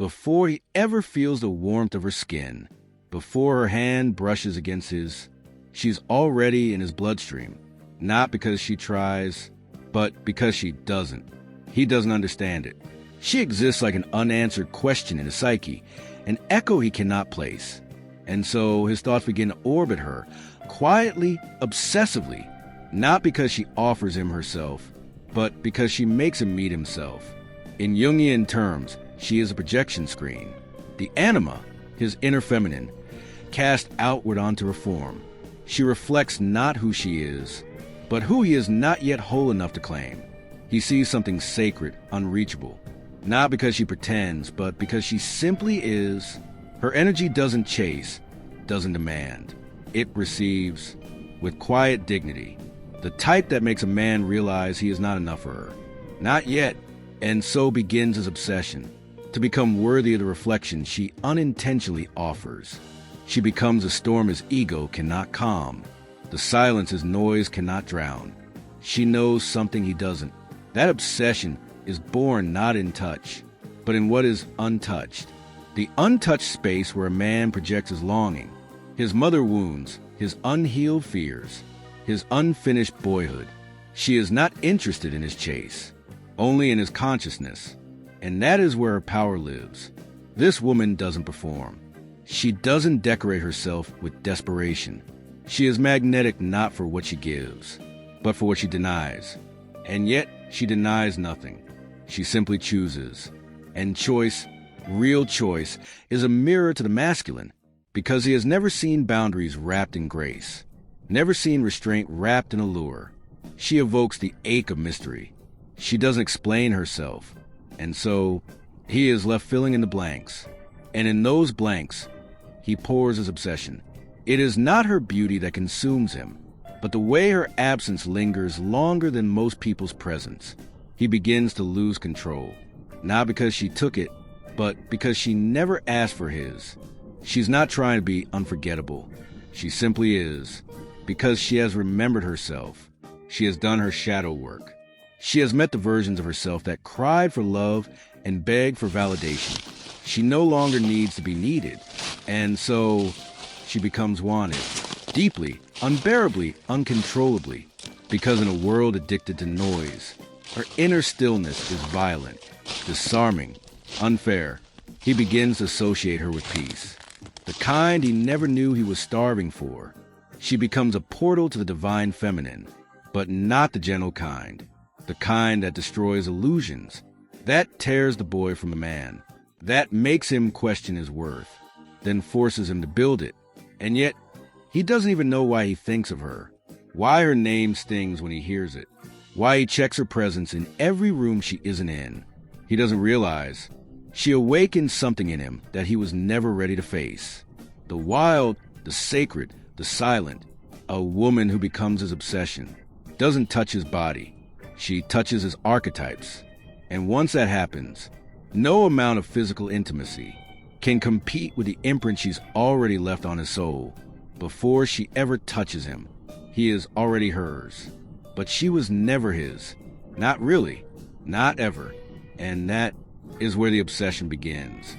before he ever feels the warmth of her skin, before her hand brushes against his, she's already in his bloodstream, not because she tries, but because she doesn't. He doesn't understand it. She exists like an unanswered question in his psyche, an echo he cannot place. And so his thoughts begin to orbit her, quietly, obsessively, not because she offers him herself, but because she makes him meet himself. In Jungian terms, she is a projection screen. The anima, his inner feminine, cast outward onto her form. She reflects not who she is, but who he is not yet whole enough to claim. He sees something sacred, unreachable, not because she pretends, but because she simply is. Her energy doesn't chase, doesn't demand. It receives, with quiet dignity, the type that makes a man realize he is not enough for her. Not yet. And so begins his obsession, to become worthy of the reflection she unintentionally offers. She becomes a storm his ego cannot calm, the silence his noise cannot drown. She knows something he doesn't. That obsession is born not in touch, but in what is untouched. The untouched space where a man projects his longing, his mother wounds, his unhealed fears, his unfinished boyhood. She is not interested in his chase, only in his consciousness, and that is where her power lives. This woman doesn't perform. She doesn't decorate herself with desperation. She is magnetic not for what she gives, but for what she denies. And yet, she denies nothing. She simply chooses. And choice, real choice, is a mirror to the masculine, because he has never seen boundaries wrapped in grace, never seen restraint wrapped in allure. She evokes the ache of mystery. She doesn't explain herself, and so he is left filling in the blanks. And in those blanks, he pours his obsession. It is not her beauty that consumes him, but the way her absence lingers longer than most people's presence. He begins to lose control, not because she took it, but because she never asked for his. She's not trying to be unforgettable. She simply is, because she has remembered herself. She has done her shadow work. She has met the versions of herself that cried for love and begged for validation. She no longer needs to be needed, and so she becomes wanted, deeply, unbearably, uncontrollably, because in a world addicted to noise, her inner stillness is violent, disarming, unfair. He begins to associate her with peace, the kind he never knew he was starving for. She becomes a portal to the divine feminine, but not the gentle kind. The kind that destroys illusions, that tears the boy from the man, that makes him question his worth, then forces him to build it. And yet, he doesn't even know why he thinks of her, why her name stings when he hears it, why he checks her presence in every room she isn't in. He doesn't realize she awakens something in him that he was never ready to face. The wild, the sacred, the silent, a woman who becomes his obsession, doesn't touch his body. She touches his archetypes, and once that happens, no amount of physical intimacy can compete with the imprint she's already left on his soul. Before she ever touches him, he is already hers. But she was never his. Not really. Not ever. And that is where the obsession begins.